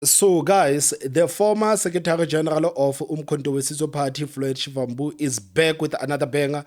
So, guys, the former Secretary General of Umkhonto we Party, Floyd Shivambu, is back with another banger.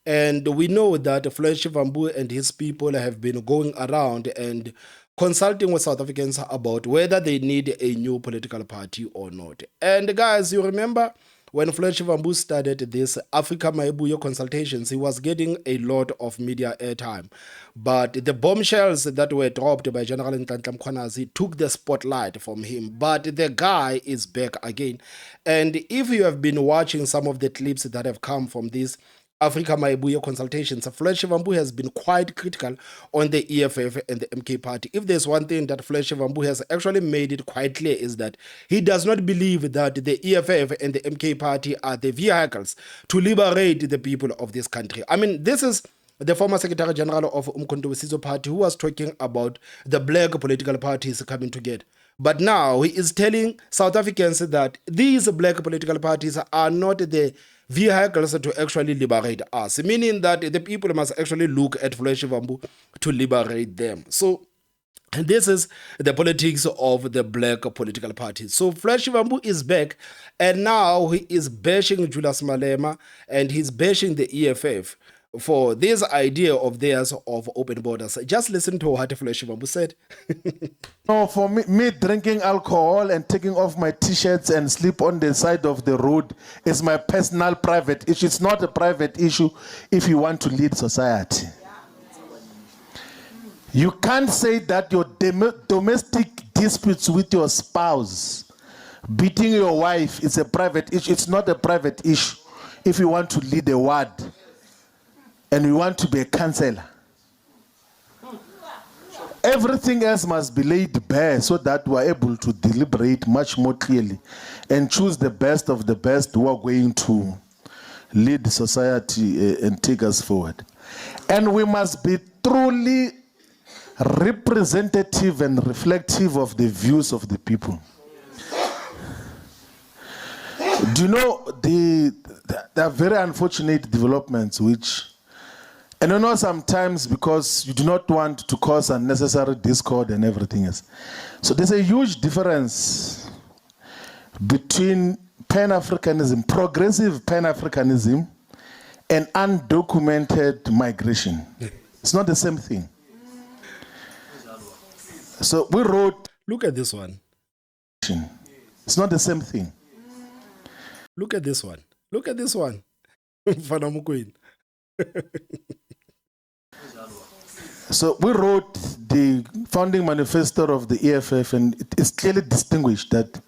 And we know that Floyd Shivambu and his people have been going around and consulting with South Africans about whether they need a new political party or not. And, guys, you remember when Floyd Shivambu started this Africa Maibuyo consultations, he was getting a lot of media airtime. But the bombshells that were dropped by General Ntantla Mkhwanazi took the spotlight from him. But the guy is back again. And if you have been watching some of the clips that have come from this Africa Maibuyo consultations, Floyd Shivambu has been quite critical on the EFF and the MK party. If there's one thing that Floyd Shivambu has actually made it quite clear is that he does not believe that the EFF and the MK party are the vehicles to liberate the people of this country. I mean, this is the former Secretary General of Umkhonto we Party who was talking about the black political parties coming together. But now he is telling South Africans that these black political parties are not the vehicles to actually liberate us, meaning that the people must actually look at Floyd Shivambu to liberate them. So this is the politics of the black political parties. So Floyd Shivambu is back, and now he is bashing Julius Malema and he's bashing the EFF for this idea of theirs of open borders. Just listen to what Floyd Shivambu said. No, for me drinking alcohol and taking off my t-shirts and sleep on the side of the road is my personal private issue. It's not a private issue if you want to lead society. You can't say that your domestic disputes with your spouse, beating your wife, is a private issue. It's not a private issue if you want to lead a ward and you want to be a counselor. Everything else must be laid bare so that we're able to deliberate much more clearly and choose the best of the best who are going to lead society and take us forward. And we must be truly representative and reflective of the views of the people. Do you know, there are very unfortunate developments which, and I know sometimes because you do not want to cause unnecessary discord and everything else. So there's a huge difference between Pan-Africanism, progressive Pan-Africanism, and undocumented migration. It's not the same thing. So we wrote... Look at this one. It's not the same thing. Look at this one. Look at this one. Mfana Mukwini. So we wrote the founding manifesto of the EFF, and it is clearly distinguished that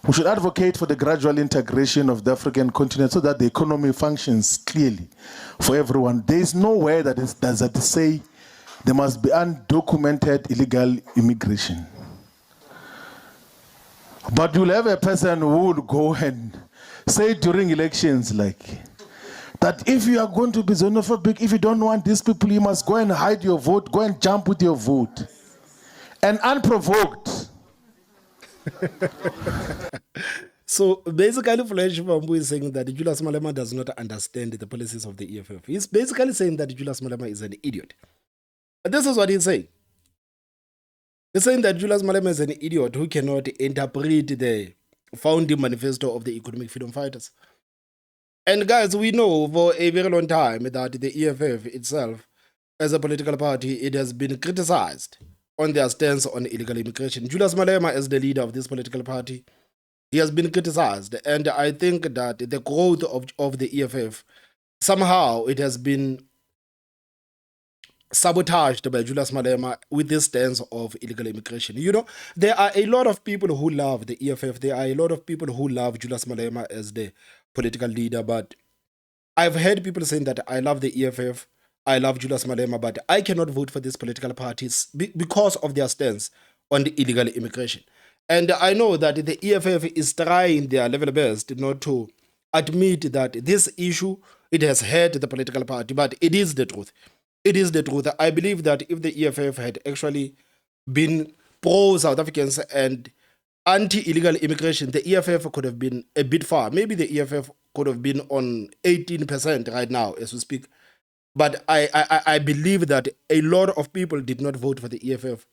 we should advocate for the gradual integration of the African continent so that the economy functions clearly for everyone. There is nowhere that say there must be undocumented illegal immigration. But you'll have a person who will go and say during elections like that if you are going to be xenophobic, if you don't want these people, you must go and hide your vote, go and jump with your vote. And unprovoked. So basically, Floyd Shivambu is saying that Julius Malema does not understand the policies of the EFF. He's basically saying that Julius Malema is an idiot. And this is what he's saying. He's saying that Julius Malema is an idiot who cannot interpret the founding manifesto of the Economic Freedom Fighters. And guys, we know for a very long time that the EFF itself, as a political party, it has been criticized on their stance on illegal immigration. Julius Malema, as the leader of this political party, he has been criticized. And I think that the growth of the EFF, somehow it has been sabotaged by Julius Malema with this stance of illegal immigration. You know, there are a lot of people who love the EFF. There are a lot of people who love Julius Malema as the political leader. But I've heard people saying that I love the EFF, I love Julius Malema, but I cannot vote for these political parties because of their stance on the illegal immigration. And I know that the EFF is trying their level best not to admit that this issue, it has hurt the political party, but it is the truth. It is the truth. I believe that if the EFF had actually been pro-South Africans and anti-illegal immigration, the EFF could have been a bit far. Maybe the EFF could have been on 18% right now as we speak. But I believe that a lot of people did not vote for the EFF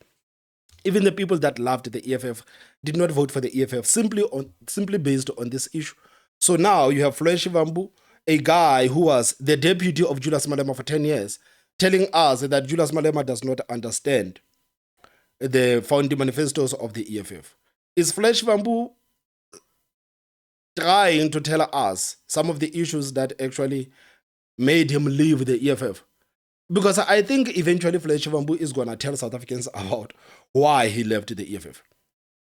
Even the people that loved the EFF did not vote for the EFF simply based on this issue. So now you have Floyd Shivambu, a guy who was the deputy of Julius Malema for 10 years, telling us that Julius Malema does not understand the founding manifestos of the EFF. Is Floyd Shivambu trying to tell us some of the issues that actually made him leave the EFF? Because I think eventually Floyd Shivambu is going to tell South Africans about why he left the EFF.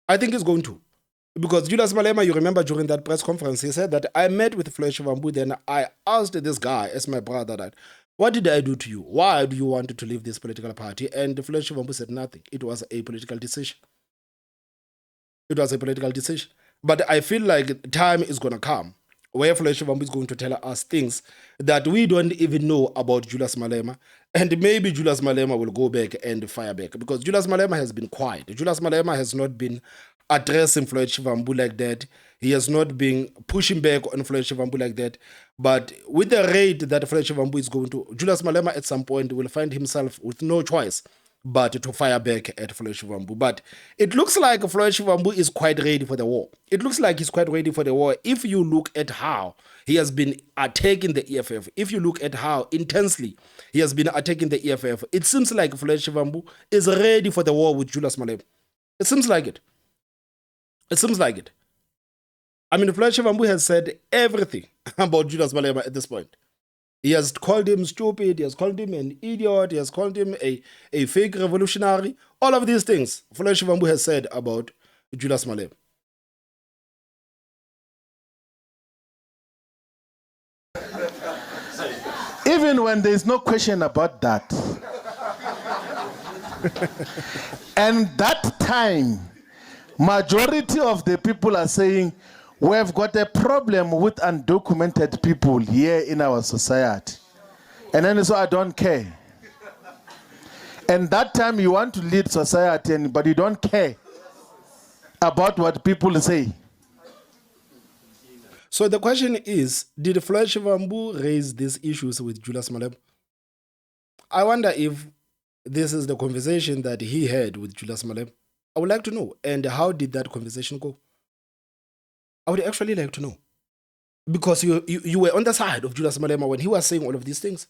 I think he's going to. Because Julius Malema, you remember during that press conference, he said that I met with Floyd Shivambu, then I asked this guy, as my brother, that, what did I do to you? Why do you want to leave this political party? And Floyd Shivambu said nothing. It was a political decision. It was a political decision. But I feel like time is going to come where Floyd Shivambu is going to tell us things that we don't even know about Julius Malema. And maybe Julius Malema will go back and fire back. Because Julius Malema has been quiet. Julius Malema has not been addressing Floyd Shivambu like that. He has not been pushing back on Floyd Shivambu like that. But with the rate that Floyd Shivambu is going to, Julius Malema at some point will find himself with no choice but to fire back at Floyd Shivambu. But it looks like Floyd Shivambu is quite ready for the war. It looks like he's quite ready for the war if you look at how he has been attacking the EFF. If you look at how intensely he has been attacking the EFF, it seems like Floyd Shivambu is ready for the war with Julius Malema. It seems like it. It seems like it. I mean, Floyd Shivambu has said everything about Julius Malema at this point. He has called him stupid, he has called him an idiot, he has called him a fake revolutionary. All of these things Floyd Shivambu has said about Julius Malema. Even when there is no question about that. And that time, majority of the people are saying, we have got a problem with undocumented people here in our society. And then so I don't care. And that time you want to lead society, but you don't care about what people say. So the question is, did Floyd Shivambu raise these issues with Julius Malema? I wonder if this is the conversation that he had with Julius Malema. I would like to know. And how did that conversation go? I would actually like to know. Because you were on the side of Julius Malema when he was saying all of these things.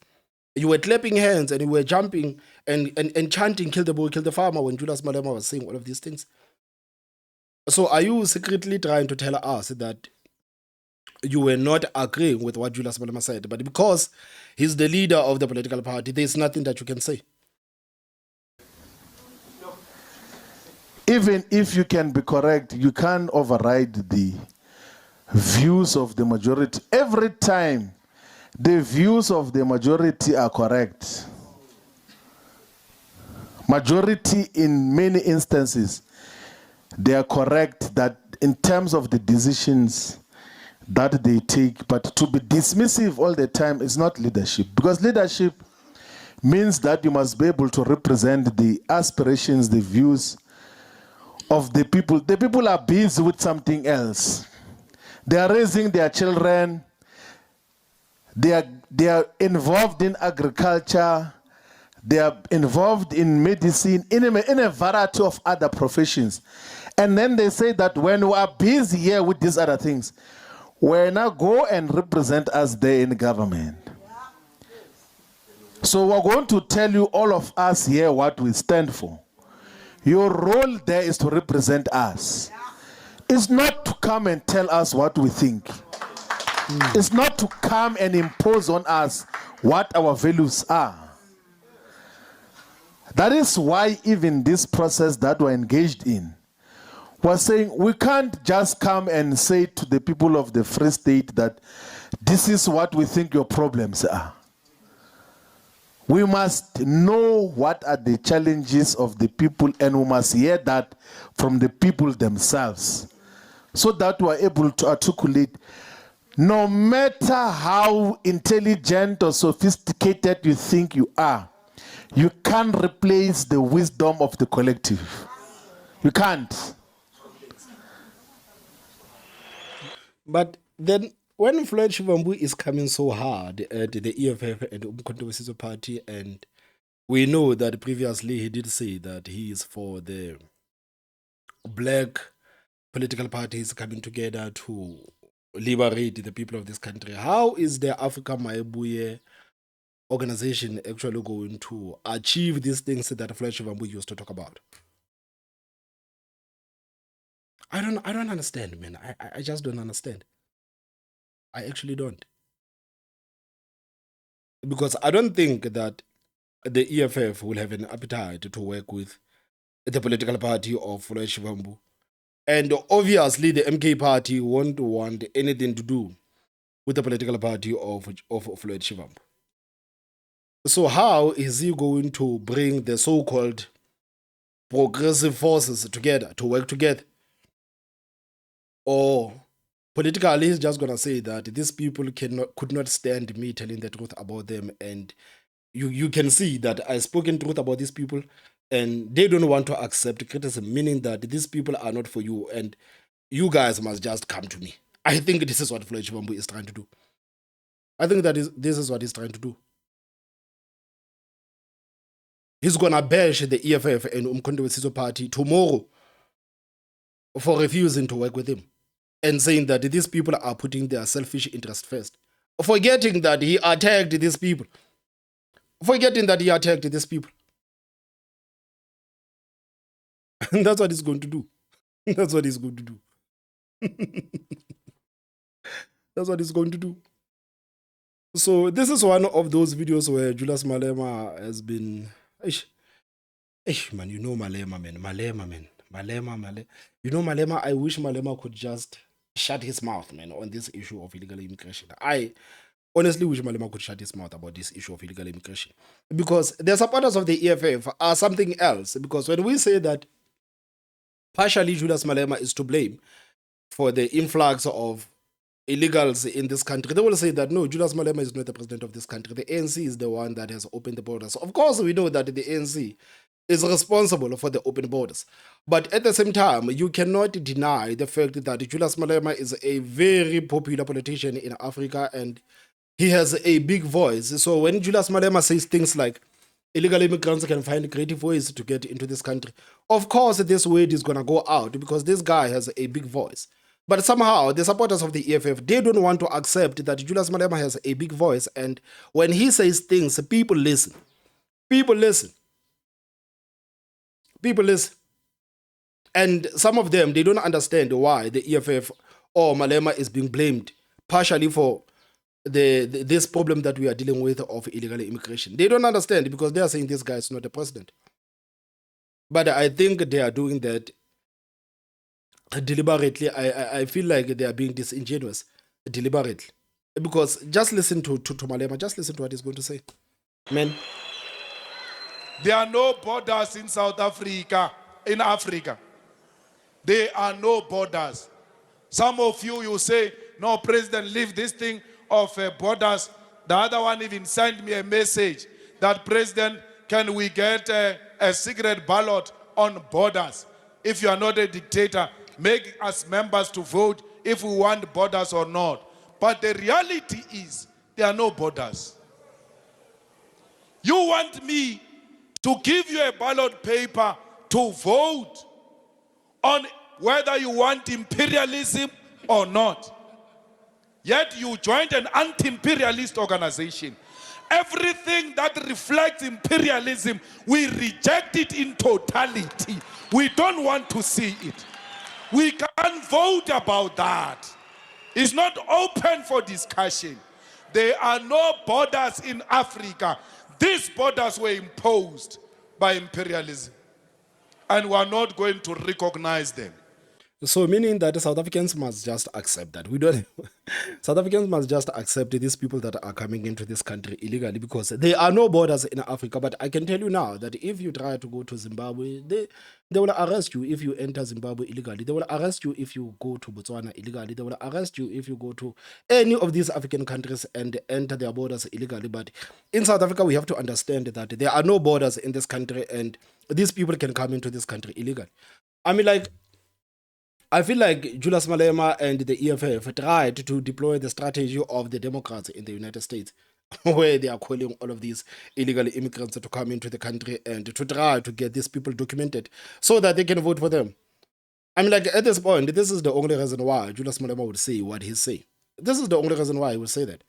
You were clapping hands and you were jumping and chanting, kill the boy, kill the farmer, when Julius Malema was saying all of these things. So are you secretly trying to tell us that you were not agreeing with what Julius Malema said, but because he's the leader of the political party, there's nothing that you can say? Even if you can be correct, you can't override the views of the majority. Every time the views of the majority are correct, majority in many instances, they are correct that in terms of the decisions that they take, but to be dismissive all the time is not leadership. Because leadership means that you must be able to represent the aspirations, the views of the people. The people are busy with something else. They are raising their children. They are involved in agriculture. They are involved in medicine, in a variety of other professions. And then they say that when we are busy here with these other things, we now go and represent us there in government. So we're going to tell you, all of us here, what we stand for. Your role there is to represent us. It's not to come and tell us what we think. It's not to come and impose on us what our values are. That is why even this process that we're engaged in, we're saying we can't just come and say to the people of the Free State that this is what we think your problems are. We must know what are the challenges of the people, and we must hear that from the people themselves, so that we are able to articulate. No matter how intelligent or sophisticated you think you are, you can't replace the wisdom of the collective. You can't. But then when Floyd Shivambu is coming so hard at the EFF and the Umkhonto Party, and we know that previously he did say that he is for the black political parties coming together to liberate the people of this country. How is the Africa Maebuye organization actually going to achieve these things that Flash Shivambu used to talk about? I don't understand, man. I just don't understand. I actually don't. Because I don't think that the EFF will have an appetite to work with the political party of Flash Shivambu. And obviously, the MK party won't want anything to do with the political party of Floyd Shivambu. So, how is he going to bring the so called progressive forces together to work together? Or politically, he's just going to say that these people could not stand me telling the truth about them. And you can see that I spoken truth about these people and they don't want to accept criticism, meaning that these people are not for you and you guys must just come to me. I think this is what Floyd Shivambu is trying to do. I think this is what he's trying to do. He's gonna bash the EFF and Umkhonto Wesizwe party tomorrow for refusing to work with him and saying that these people are putting their selfish interest first, forgetting that he attacked these people, and that's what he's going to do. That's what he's going to do. That's what he's going to do. So this is one of those videos where Julius Malema has been. Man, you know Malema, man. Malema. You know Malema, I wish Malema could just shut his mouth, man, on this issue of illegal immigration. I honestly wish Malema could shut his mouth about this issue of illegal immigration. Because the supporters of the EFF are something else. Because when we say that partially Julius Malema is to blame for the influx of illegals in this country, they will say that no, Julius Malema is not the president of this country. The ANC is the one that has opened the borders. Of course, we know that the ANC is responsible for the open borders. But at the same time, you cannot deny the fact that Julius Malema is a very popular politician in Africa and he has a big voice. So when Julius Malema says things like illegal immigrants can find creative ways to get into this country, of course, this word is going to go out because this guy has a big voice. But somehow, the supporters of the EFF, they don't want to accept that Julius Malema has a big voice. And when he says things, people listen. People listen. People listen. And some of them, they don't understand why the EFF or Malema is being blamed partially for this problem that we are dealing with of illegal immigration. They don't understand because they are saying this guy is not the president. But I think they are doing that deliberately. I feel like they are being disingenuous deliberately. Because just listen to Malema, just listen to what he's going to say. Man. There are no borders in South Africa, in Africa. There are no borders. Some of you say, no, President, leave this thing of borders. The other one even sent me a message that, President, can we get a secret ballot on borders? If you are not a dictator, make us members to vote if we want borders or not. But the reality is, there are no borders. You want me to give you a ballot paper to vote on whether you want imperialism or not. Yet you joined an anti-imperialist organization. Everything that reflects imperialism, we reject it in totality. We don't want to see it. We can't vote about that. It's not open for discussion. There are no borders in Africa. These borders were imposed by imperialism, and we are not going to recognize them. So meaning that South Africans must just accept that. We don't South Africans must just accept these people that are coming into this country illegally because there are no borders in Africa. But I can tell you now that if you try to go to Zimbabwe, they will arrest you if you enter Zimbabwe illegally. They will arrest you if you go to Botswana illegally. They will arrest you if you go to any of these African countries and enter their borders illegally. But in South Africa, we have to understand that there are no borders in this country and these people can come into this country illegally. I feel like Julius Malema and the EFF tried to deploy the strategy of the Democrats in the United States, where they are calling all of these illegal immigrants to come into the country and to try to get these people documented so that they can vote for them. I mean, like, at this point, this is the only reason why Julius Malema would say what he's saying. This is the only reason why he would say that.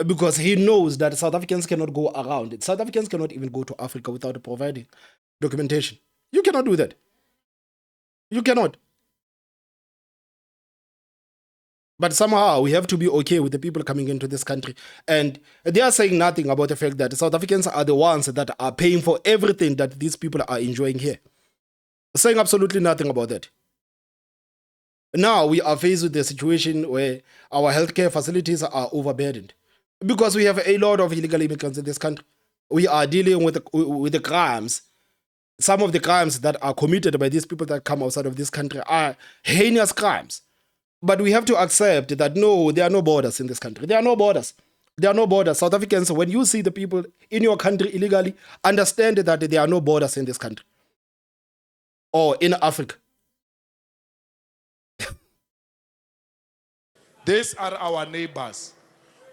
Because he knows that South Africans cannot go around it. South Africans cannot even go to Africa without providing documentation. You cannot do that. You cannot. But somehow we have to be okay with the people coming into this country. And they are saying nothing about the fact that South Africans are the ones that are paying for everything that these people are enjoying here. Saying absolutely nothing about that. Now we are faced with a situation where our healthcare facilities are overburdened because we have a lot of illegal immigrants in this country. We are dealing with the crimes. Some of the crimes that are committed by these people that come outside of this country are heinous crimes. But we have to accept that no, there are no borders in this country. There are no borders. There are no borders. South Africans, when you see the people in your country illegally, understand that there are no borders in this country or in Africa. These are our neighbors.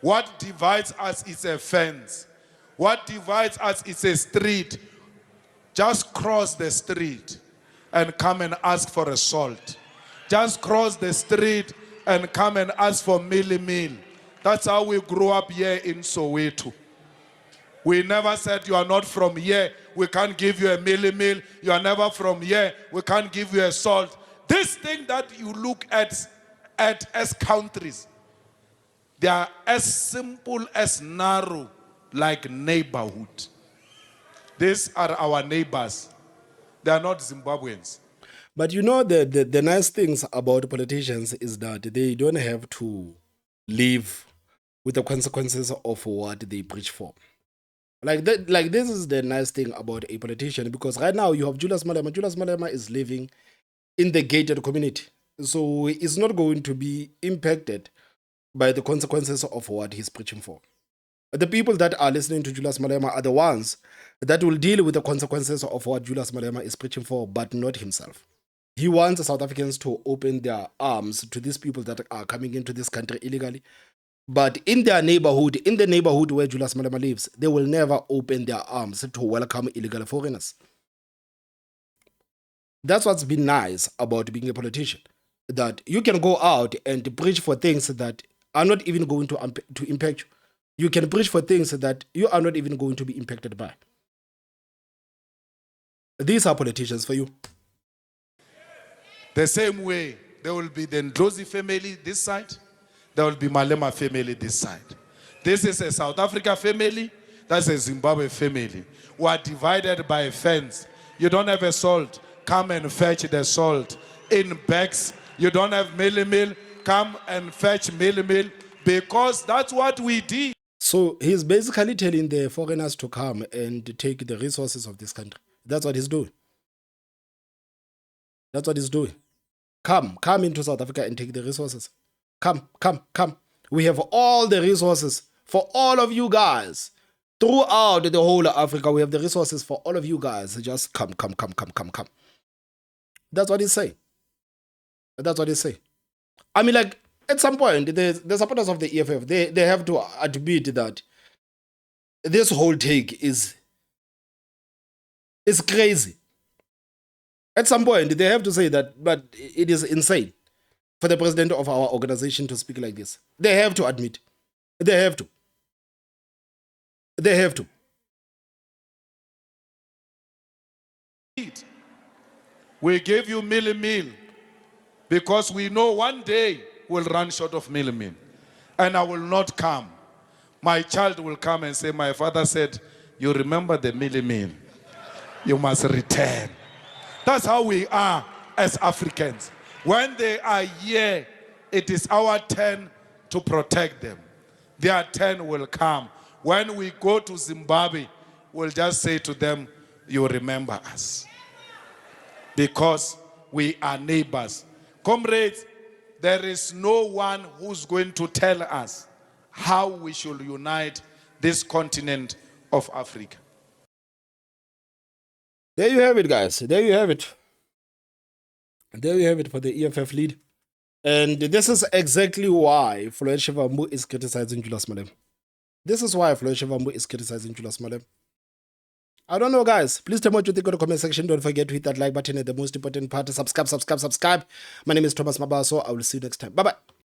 What divides us is a fence. What divides us is a street. Just cross the street and come and ask for a salt. Just cross the street and come and ask for meal. That's how we grew up here in Soweto. We never said you are not from here, we can't give you a meal. You are never from here, we can't give you a salt. This thing that you look at as countries, they are as simple as narrow, like neighborhood. These are our neighbors. They are not Zimbabweans. But you know, the nice things about politicians is that they don't have to live with the consequences of what they preach for. Like that, like this is the nice thing about a politician, because right now you have Julius Malema. Julius Malema is living in the gated community. So he's not going to be impacted by the consequences of what he's preaching for. The people that are listening to Julius Malema are the ones that will deal with the consequences of what Julius Malema is preaching for, but not himself. He wants South Africans to open their arms to these people that are coming into this country illegally. But in their neighborhood, in the neighborhood where Julius Malema lives, they will never open their arms to welcome illegal foreigners. That's what's been nice about being a politician. That you can go out and preach for things that are not even going to impact you. You can preach for things that you are not even going to be impacted by. These are politicians for you. The same way, there will be the Ndlozi family this side, there will be Malema family this side. This is a South Africa family, that's a Zimbabwe family. We are divided by a fence. You don't have a salt, come and fetch the salt. In bags, you don't have meal, come and fetch meal, because that's what we did. So he's basically telling the foreigners to come and take the resources of this country. That's what he's doing. That's what he's doing. Come into South Africa and take the resources. Come. We have all the resources for all of you guys. Throughout the whole of Africa, we have the resources for all of you guys. Just come. That's what he's saying. That's what he's saying. I mean, like, at some point, the supporters of the EFF, they have to admit that this whole take is crazy. At some point, they have to say that, but it is insane for the president of our organization to speak like this. They have to admit. They have to. We gave you meal because we know one day we'll run short of meal. And I will not come. My child will come and say, my father said, you remember the meal. You must return. That's how we are as Africans. When they are here, it is our turn to protect them. Their turn will come. When we go to Zimbabwe, we'll just say to them, you remember us. Because we are neighbors. Comrades, there is no one who's going to tell us how we should unite this continent of Africa. There you have it, guys. There you have it. There you have it for the EFF lead. And this is exactly why Floyd Shivambu is criticizing Julius Malema. This is why Floyd Shivambu is criticizing Julius Malema. I don't know, guys. Please tell me what you think in the comment section. Don't forget to hit that like button and the most important part, subscribe. My name is Thomas Mabaso. I will see you next time. Bye-bye.